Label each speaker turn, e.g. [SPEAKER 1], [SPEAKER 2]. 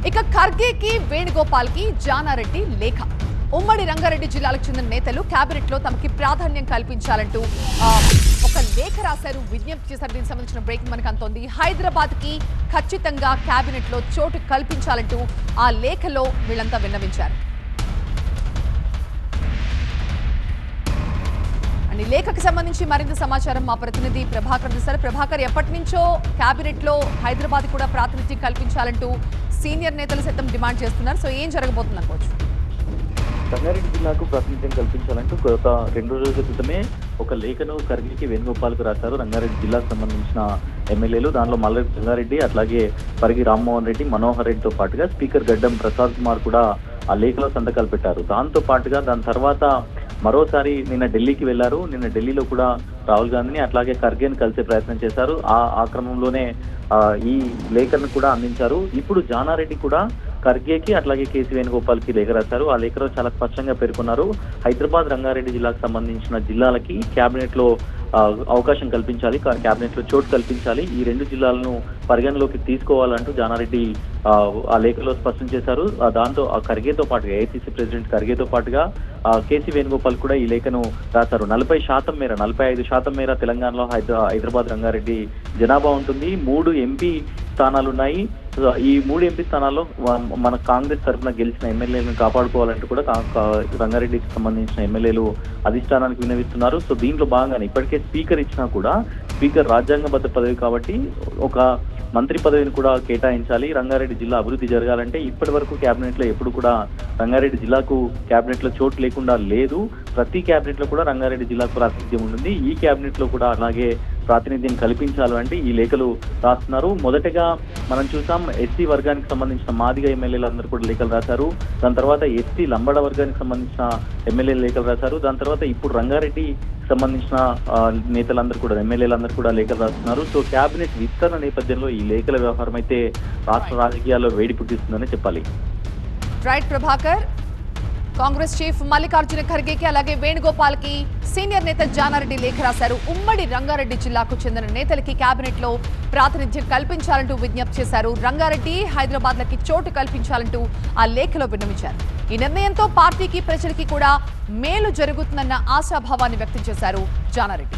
[SPEAKER 1] ఇక ఖర్గేకి వేణుగోపాల్కి జానారెడ్డి లేఖ. ఉమ్మడి రంగారెడ్డి జిల్లాలకు చెందిన నేతలు కేబినెట్ లో తమకి ప్రాధాన్యం కల్పించాలంటూ ఒక లేఖ రాశారు, విజ్ఞప్తి చేశారు. దీనికి సంబంధించిన బ్రేకింగ్ మనకు అంతోంది. హైదరాబాద్ కి ఖచ్చితంగా కేబినెట్ లో చోటు కల్పించాలంటూ ఆ లేఖలో వీళ్ళంతా విన్నవించారు. ఈ లేఖకు సంబంధించి మరింత సమాచారం మా ప్రతినిధి ప్రభాకర్ అందిస్తారు. ప్రభాకర్, ఎప్పటి నుంచో కేబినెట్ లో హైదరాబాద్ కూడా ప్రాతినిధ్యం కల్పించాలంటూ సీనియర్ నేతలు సైతం డిమాండ్ చేస్తున్నారు. సో ఏం జరగబోతుంది అనుకోవచ్చు?
[SPEAKER 2] రంగారెడ్డి జిల్లాకు ప్రాతినిధ్యం కల్పించాలంటూ గత 2 రోజుల క్రితమే ఒక లేఖను ఖర్గేకి వేణుగోపాల్కు రాశారు రంగారెడ్డి జిల్లాకు సంబంధించిన ఎమ్మెల్యేలు. దానిలో మల్లారెడ్డి రంగారెడ్డి, అట్లాగే పరిగి రామ్మోహన్ రెడ్డి, మనోహర్ రెడ్డితో పాటుగా స్పీకర్ గడ్డం ప్రసాద్ కుమార్ కూడా ఆ లేఖలో సంతకాలు పెట్టారు. దాంతో పాటుగా దాని తర్వాత మరోసారి నిన్న ఢిల్లీకి వెళ్లారు. నిన్న ఢిల్లీలో కూడా రాహుల్ గాంధీని అట్లాగే ఖర్గేని కలిసే ప్రయత్నం చేశారు. ఆ క్రమంలోనే ఈ లేఖను కూడా అందించారు. ఇప్పుడు జానారెడ్డి కూడా ఖర్గేకి అట్లాగే కేసీ వేణుగోపాల్కి లేఖ రాశారు. ఆ లేఖలో చాలా స్పష్టంగా పేర్కొన్నారు, హైదరాబాద్ రంగారెడ్డి జిల్లాకు సంబంధించిన జిల్లాలకి కేబినెట్ లో అవకాశం కల్పించాలి, కేబినెట్ లో చోటు కల్పించాలి, ఈ 2 జిల్లాలను పరిగణలోకి తీసుకోవాలంటూ జానారెడ్డి ఆ లేఖలో స్పష్టం చేశారు. దాంతో ఖర్గేతో పాటుగా ఏఐసీసీ ప్రెసిడెంట్ ఖర్గేతో పాటుగా కేసీ వేణుగోపాల్ కూడా ఈ లేఖను రాశారు. 45% మేర తెలంగాణలో హైదరాబాద్ రంగారెడ్డి జనాభా ఉంటుంది. 3 ఎంపీ స్థానాలున్నాయి. ఈ 3 ఎంపీ స్థానాల్లో మన కాంగ్రెస్ తరఫున గెలిచిన ఎమ్మెల్యేలను కాపాడుకోవాలంటూ కూడా రంగారెడ్డికి సంబంధించిన ఎమ్మెల్యేలు అధిష్టానానికి విన్నవిస్తున్నారు. సో దీంట్లో భాగంగానే ఇప్పటికే స్పీకర్ ఇచ్చినా కూడా స్పీకర్ రాజ్యాంగబద్ధ పదవి కాబట్టి ఒక మంత్రి పదవిని కూడా కేటాయించాలి. రంగారెడ్డి జిల్లా అభివృద్ధి జరగాలంటే ఇప్పటి వరకు కేబినెట్ లో ఎప్పుడు కూడా రంగారెడ్డి జిల్లాకు కేబినెట్ లో చోటు లేకుండా లేదు. ప్రతి కేబినెట్ లో కూడా రంగారెడ్డి జిల్లాకు ప్రాతినిధ్యం ఉంటుంది. ఈ కేబినెట్ లో కూడా అలాగే ప్రాతినిధ్యం కల్పించాలంటే ఈ లేఖలు రాస్తున్నారు. మొదటగా మనం చూసాం, ఎస్సీ వర్గానికి సంబంధించిన మాదిగ ఎమ్మెల్యేలందరూ కూడా లేఖలు రాశారు. దాని తర్వాత ఎస్టీ లంబడ వర్గానికి సంబంధించిన ఎమ్మెల్యేలు లేఖలు రాశారు. దాని తర్వాత ఇప్పుడు రంగారెడ్డి సంబంధించిన నేతలందరూ కూడా ఎమ్మెల్యేలందరూ కూడా లేఖలు రాస్తున్నారు. సో కేబినెట్ విస్తరణ నేపథ్యంలో ఈ లేఖల వ్యవహారం అయితే రాష్ట్ర రాజకీయాల్లో వేడి పుట్టిస్తుందని చెప్పాలి.
[SPEAKER 1] రైట్ ప్రభాకర్. కాంగ్రెస్ చీఫ్ మల్లికార్జున ఖర్గేకి అలాగే వేణుగోపాల్ కి సీనియర్ నేత జానారెడ్డి లేఖ రాశారు. ఉమ్మడి రంగారెడ్డి జిల్లాకు చెందిన నేతలకి కేబినెట్ లో ప్రాతినిధ్యం కల్పించాలంటూ విజ్ఞప్తి చేశారు. రంగారెడ్డి, హైదరాబాద్ లకి చోటు కల్పించాలంటూ ఆ లేఖలో విన్నవించారు. ఈ నిర్ణయంతో పార్టీకి, ప్రజలకి కూడా మేలు జరుగుతుందన్న ఆశాభావాన్ని వ్యక్తం చేశారు జానారెడ్డి.